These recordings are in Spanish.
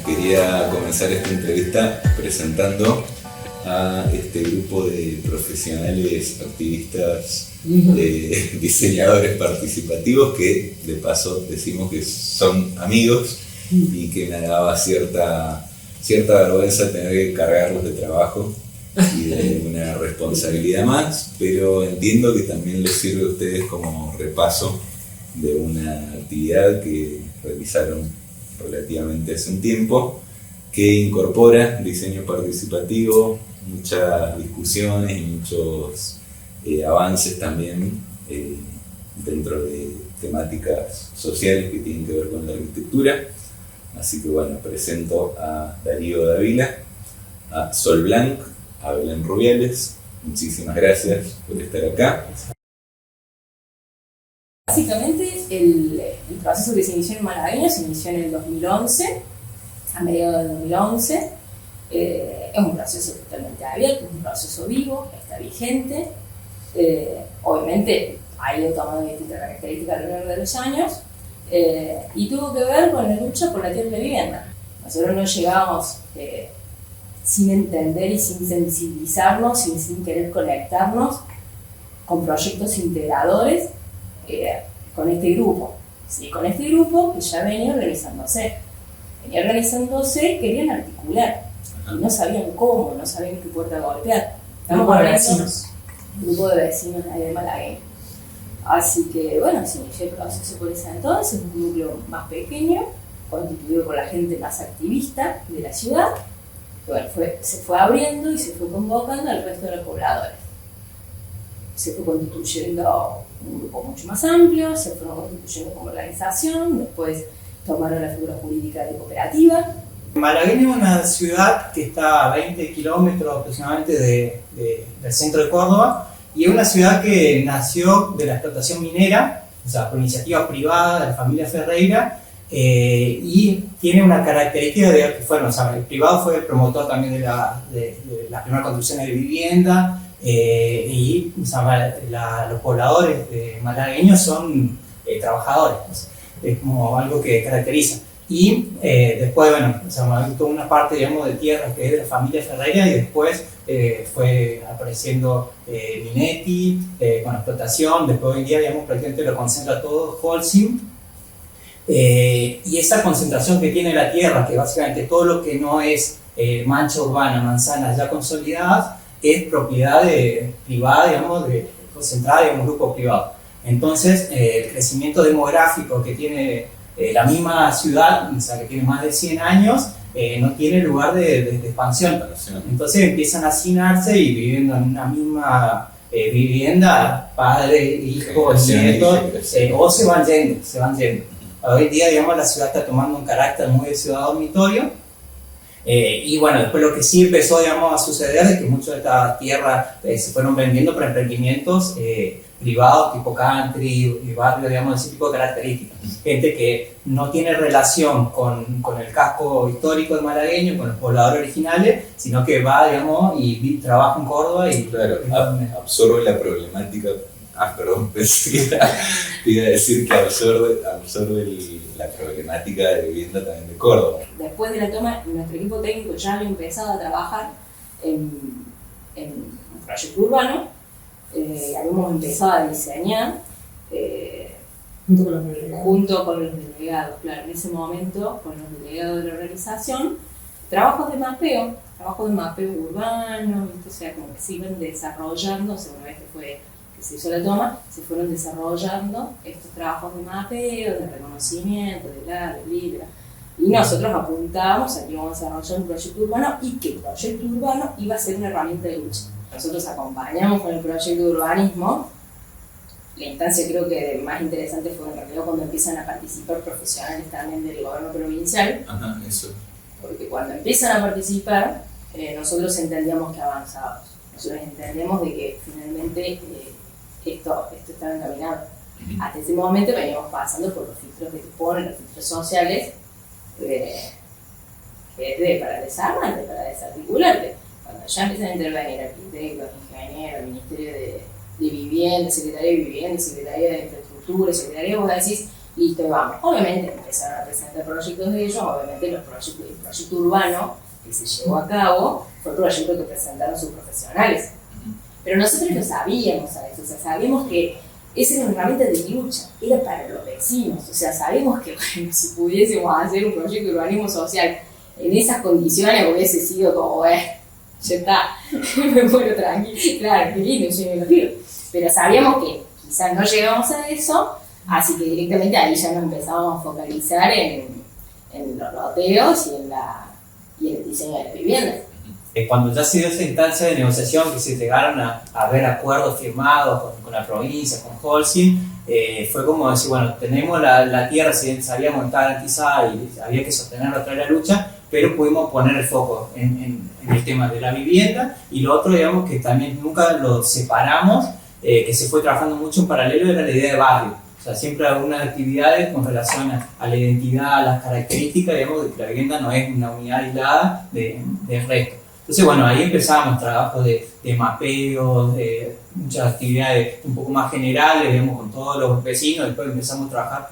Quería comenzar esta entrevista presentando a este grupo de profesionales activistas, diseñadores participativos que de paso decimos que son amigos y que me daba cierta vergüenza tener que cargarlos de trabajo y de una responsabilidad más, pero entiendo que también les sirve a ustedes como repaso de una actividad que realizaron relativamente hace un tiempo, que incorpora diseño participativo, muchas discusiones y muchos avances también dentro de temáticas sociales que tienen que ver con la arquitectura. Así que bueno, presento a Darío Dávila, a Sol Blanc, a Belén Rubiales. Muchísimas gracias por estar acá. Básicamente el proceso que se inició en Malagueño se inició en el 2011, a mediados del 2011. Es un proceso totalmente abierto, es un proceso vivo, está vigente. Obviamente ha ido tomando distintas características a lo largo de los años y tuvo que ver con la lucha por la tierra de vivienda. Nosotros no llegamos sin entender y sin sensibilizarnos y sin querer conectarnos con proyectos integradores con este grupo. Sí, con este grupo que ya venía organizándose. Querían articular y no sabían cómo, no sabían qué puerta golpear. Grupo de vecinos. Grupo de vecinos de Malagueño. Así que bueno, se inició el proceso por ese entonces, un núcleo más pequeño, constituido por la gente más activista de la ciudad. Bueno, se fue abriendo y se fue convocando al resto de los pobladores. Se fue constituyendo un grupo mucho más amplio, se fueron constituyendo como organización, después tomaron la figura jurídica de cooperativa. Malagueño es una ciudad que está a 20 kilómetros aproximadamente del centro de Córdoba y es una ciudad que nació de la explotación minera, o sea, por iniciativa privada de la familia Ferreira, y tiene una característica de que el privado fue el promotor también de las primeras construcciones de vivienda, y los pobladores malagueños son trabajadores, es como algo que caracteriza. Y después, toda una parte, digamos, de tierra que es de la familia Ferreira y después fue apareciendo Minetti con la explotación, después hoy en día, digamos, prácticamente lo concentra todo Holcim. Y esa concentración que tiene la tierra, que básicamente todo lo que no es mancha urbana, manzanas ya consolidadas, es propiedad privada, digamos, concentrada, digamos, grupo privado. Entonces, el crecimiento demográfico que tiene la misma ciudad, o sea, que tiene más de 100 años, no tiene lugar de expansión. Entonces empiezan a hacinarse y viviendo en una misma vivienda, padre, hijo, nietos, o se van yendo. Hoy día, digamos, la ciudad está tomando un carácter muy de ciudad dormitorio. Y bueno, después lo que sí empezó, digamos, a suceder es que muchas de estas tierras se fueron vendiendo para emprendimientos privados, tipo country y barrio, digamos, ese tipo de características. Gente que no tiene relación con el casco histórico de Malagueño, con los pobladores originales, sino que va, digamos, y trabaja en Córdoba y... Claro, absorbe la problemática. Pensé que iba a decir que absorbe la problemática de vivienda también de Córdoba. Después de la toma, nuestro equipo técnico ya había empezado a trabajar en un proyecto urbano. Habíamos empezado a diseñar junto con los delegados, claro, en ese momento, con los delegados de la organización, trabajos de mapeo urbano, o sea, como que se iban desarrollando, o sea, una vez que se hizo la toma, se fueron desarrollando estos trabajos de mapeo, de reconocimiento, de litera. Y nosotros apuntábamos a que íbamos a desarrollar un proyecto urbano y que el proyecto urbano iba a ser una herramienta de lucha. Nosotros acompañamos con el proyecto de urbanismo. La instancia creo que más interesante fue en realidad cuando empiezan a participar profesionales también del gobierno provincial. Ajá, eso. Porque cuando empiezan a participar, nosotros entendíamos que avanzábamos. Nosotros entendemos de que finalmente esto estaba encaminado. Hasta ese momento veníamos pasando por los filtros que te ponen, los filtros sociales, para desarmarte, para desarticularte. cuando ya empiezan a intervenir arquitectos, ingenieros, el Ministerio de Vivienda, Secretaría de Vivienda, Secretaría de Infraestructura, Secretaría, vos decís, listo, y vamos. Obviamente empezaron a presentar proyectos de ellos, obviamente el proyecto urbano que se llevó a cabo fue el proyecto que presentaron sus profesionales. Pero nosotros lo sabíamos a eso, o sea, sabíamos que esa era una herramienta de lucha, era para los vecinos, o sea, sabemos que bueno, si pudiésemos hacer un proyecto de urbanismo social en esas condiciones hubiese sido como, ya está, me muero tranquilo, claro, qué lindo, yo me lo pido. Pero sabíamos que quizás no llegamos a eso, así que directamente ahí ya nos empezamos a focalizar en los loteos y en el diseño de las viviendas. Cuando ya se dio esa instancia de negociación, que se llegaron a ver acuerdos firmados con la provincia, con Holcim, fue como decir, bueno, tenemos la tierra, si sabíamos que estaba garantizada y había que sostenerla a través de la lucha, pero pudimos poner el foco en el tema de la vivienda, y lo otro, digamos, que también nunca lo separamos, que se fue trabajando mucho en paralelo, era la idea de barrio. O sea, siempre algunas actividades con relación a la identidad, a las características, digamos, de que la vivienda no es una unidad aislada del resto. Entonces, bueno, ahí empezamos trabajos de mapeo, de muchas actividades un poco más generales, digamos, con todos los vecinos. Después empezamos a trabajar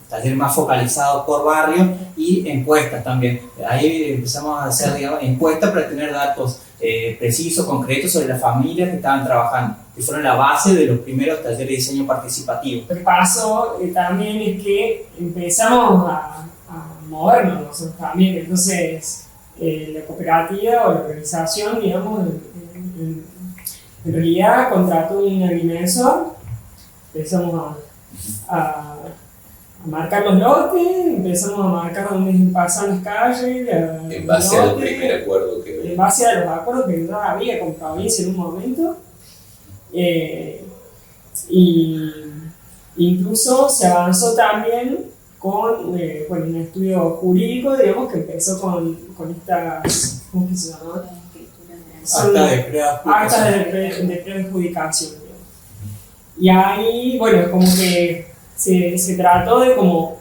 talleres más focalizados por barrio y encuestas también. Ahí empezamos a hacer, digamos, encuestas para tener datos precisos, concretos sobre las familias que estaban trabajando, que fueron la base de los primeros talleres de diseño participativo. Lo que pasó también es que empezamos a movernos nosotros también, entonces la cooperativa o la organización, digamos, en realidad contrató un agrimensor, empezamos a marcar los lotes, empezamos a marcar dónde pasan las calles. En base al primer acuerdo que en base a los acuerdos que ya había con provincia en un momento. Y incluso se avanzó también con un estudio jurídico, digamos, que empezó con estas, ¿cómo que se llama? Actas de preadjudicación. Y ahí, bueno, como que se trató de como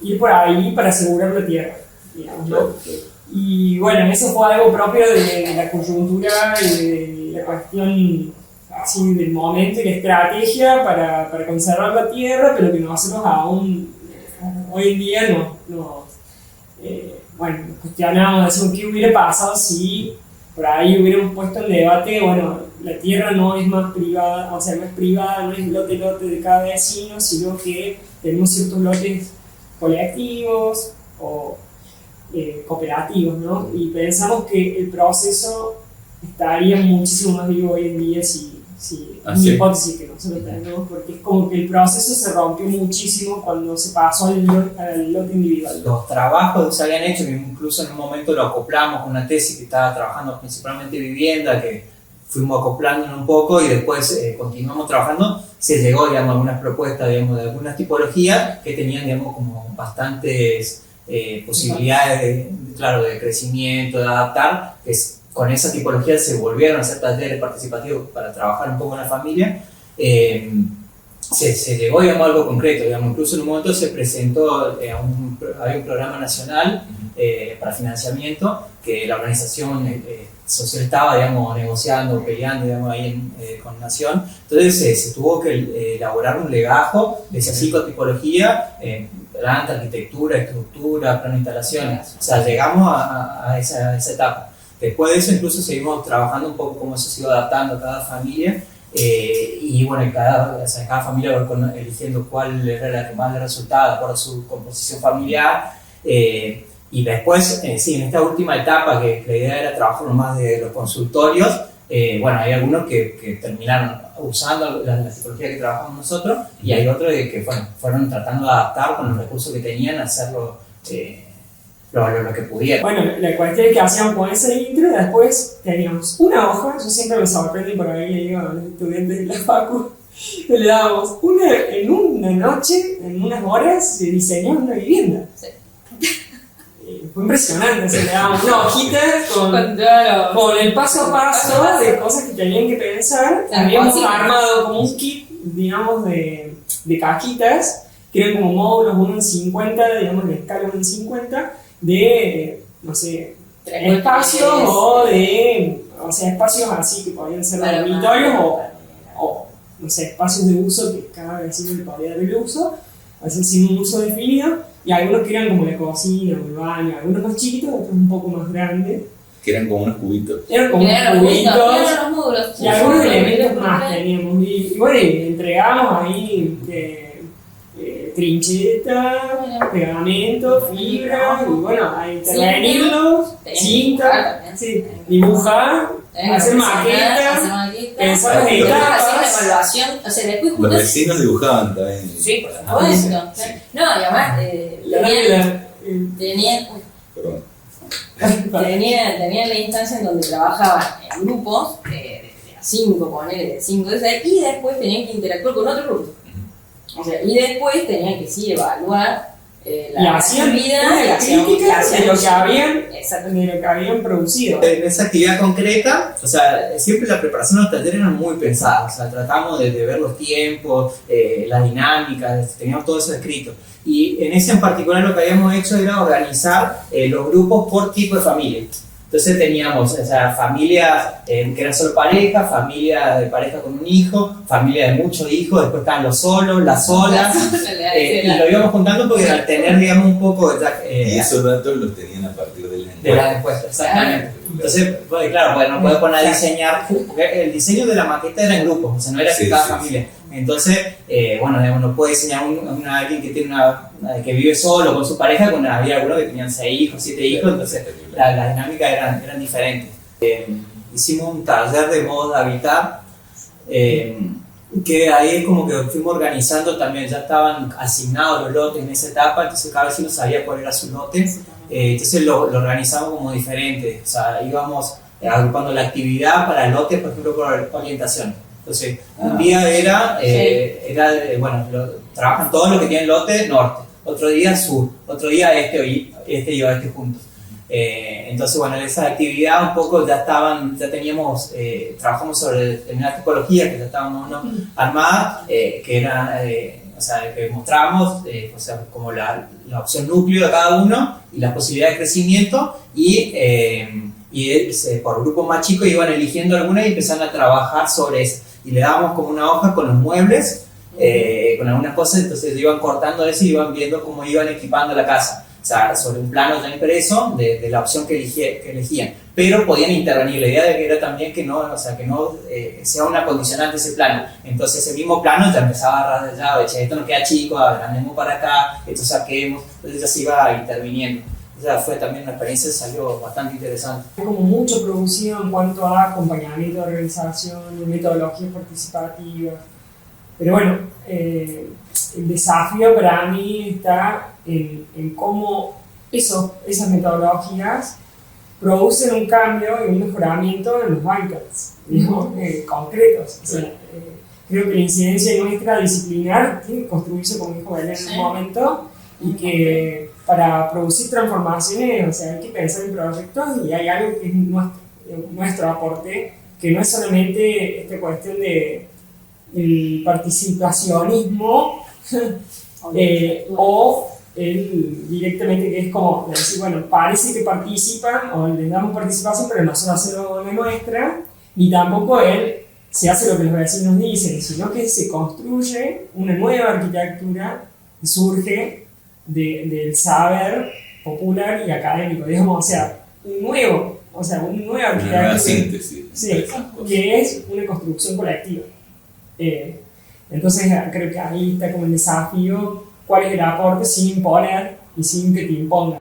ir por ahí para asegurar la tierra, digamos, ¿no? Y bueno, eso fue algo propio de la coyuntura y de la cuestión así, del momento y la estrategia para conservar la tierra, pero que nosotros aún hoy en día nos cuestionamos, decimos, ¿qué hubiera pasado si por ahí hubiéramos puesto en debate, bueno, la tierra no es más privada, o sea, no es privada, no es lote de cada vecino, sino que tenemos ciertos lotes colectivos o cooperativos, ¿no? Y pensamos que el proceso estaría muchísimo más vivo hoy en día si una hipótesis que nosotros tenemos, porque es como que el proceso se rompió muchísimo cuando se pasó al lote individual. Los trabajos que se habían hecho, que incluso en un momento lo acoplamos con una tesis que estaba trabajando principalmente vivienda, que fuimos acoplándonos un poco y después continuamos trabajando, se llegó, digamos, a algunas propuestas, digamos, de algunas tipologías que tenían, digamos, como bastantes posibilidades de crecimiento, de adaptar, que con esa tipología se volvieron a hacer talleres participativos para trabajar un poco en la familia. Se llegó, digamos, a algo concreto, digamos, incluso en un momento se presentó había un programa nacional para financiamiento que la organización social estaba, digamos, negociando, peleando, digamos, ahí con Nación. Entonces se tuvo que elaborar un legajo de esa psicotipología, planta, arquitectura, estructura, plano de instalaciones. O sea, llegamos a esa etapa. Después de eso incluso seguimos trabajando un poco cómo se sigue adaptando a cada familia y bueno, cada familia va eligiendo cuál era la que más le resultaba por su composición familiar y después, sí, en esta última etapa que la idea era trabajar más de los consultorios, bueno, hay algunos que terminaron usando la tipología que trabajamos nosotros y hay otros que fueron tratando de adaptar con los recursos que tenían a hacerlo lo que pudieron. Bueno, la cuestión es que hacíamos con ese intro, después teníamos una hoja, yo siempre me sorprendí por ahí, le digo a los estudiantes de la facu, le dábamos en una noche, en unas horas, se diseñaba una vivienda. Sí. Fue impresionante, le dábamos una hojita con el paso a paso de cosas que tenían que pensar. Habíamos armado como un kit, digamos, de cajitas, que eran como módulos 1 en 50, digamos, la escala 1 en 50, de, no sé, espacios o sea, espacios así que podían ser dormitorios o, no sé, espacios de uso que cada vecino le podía dar el uso, así sin un uso definido, y algunos que eran como la cocina o el baño, algunos más chiquitos, otros un poco más grandes. Que eran como unos cubitos. Eran como unos cubitos, módulos, y algunos elementos más teníamos. Y bueno, y entregamos ahí trincheta, pegamento, fibra, y bueno, a intervenirlos, cinta, dibujar, hacer maquetas, pensar las etapas. O sea, después Los vecinos dibujaban también. Sí, por supuesto. No, y además tenían la instancia en donde trabajaban en grupos de 5, ponele, de 5, de 6, y después tenían que interactuar con otro grupo. O sea, y después tenían que sí evaluar la actividad y hacían críticas de lo que habían producido. En esa actividad concreta, o sea, siempre la preparación de los talleres era muy pensada, o sea, tratamos de ver los tiempos, las dinámicas, teníamos todo eso escrito. Y en ese en particular lo que habíamos hecho era organizar los grupos por tipo de familia. Entonces teníamos, o sea, familias que eran solo pareja, familia de pareja con un hijo, familia de muchos hijos, después estaban los solos, las solas, y lo íbamos juntando porque al tener, digamos, un poco... y esos datos los tenían a partir de las encuestas, exactamente. Entonces, pues, claro, pues no puedo poner a diseñar, el diseño de la maqueta era en grupos, o sea, no era cada familia. Entonces, bueno, no puede diseñar alguien que tiene que vive solo con su pareja, había algunos que tenían 6 hijos, 7 hijos, entonces las dinámicas eran diferentes. Hicimos un taller de modos de habitar, que ahí es como que fuimos organizando también, ya estaban asignados los lotes en esa etapa, entonces cada vecino sabía cuál era su lote, entonces lo organizamos como diferente, o sea, íbamos agrupando la actividad para lotes, por ejemplo, por orientación. Entonces, un día era trabajan todos los que tienen lote norte, otro día sur, otro día este y oeste juntos. Entonces, bueno, esa actividad un poco teníamos, trabajamos sobre determinadas tipologías que ya estábamos armadas, que eran, o sea, que mostrábamos, o sea, como la opción núcleo de cada uno y las posibilidades de crecimiento y por grupos más chicos iban eligiendo algunas y empezaron a trabajar sobre eso. Y le dábamos como una hoja con los muebles, con algunas cosas, entonces iban cortando eso y iban viendo cómo iban equipando la casa. O sea, sobre un plano ya impreso de la opción que elegían. Pero podían intervenir. La idea era también que no sea una condicionante ese plano. Entonces ese mismo plano ya empezaba a agarrar ya, esto nos queda chico, andemos para acá, esto saquemos. Entonces ya se iba interviniendo. O sea, fue también una experiencia que salió bastante interesante. Hay como mucho producido en cuanto a acompañamiento de organización, metodologías participativas. Pero bueno, el desafío para mí está en cómo esas metodologías producen un cambio y un mejoramiento en los bunkers, digamos, concretos. O sea, creo que la incidencia nuestra disciplinar tiene que construirse, como dijo Belén en un momento, y que para producir transformaciones, o sea, hay que pensar en proyectos y hay algo que es nuestro aporte, que no es solamente esta cuestión del participacionismo o directamente que es como decir, bueno, parece que participan o les damos participación, pero nosotros hacemos la nuestra, ni tampoco se hace lo que los vecinos dicen, sino que se construye una nueva arquitectura que surge del saber popular y académico, digamos, o sea, una nueva arquitectura. Una nueva síntesis. Sí, que es una construcción colectiva. Entonces creo que ahí está como el desafío, cuál es el aporte sin imponer y sin que te impongan.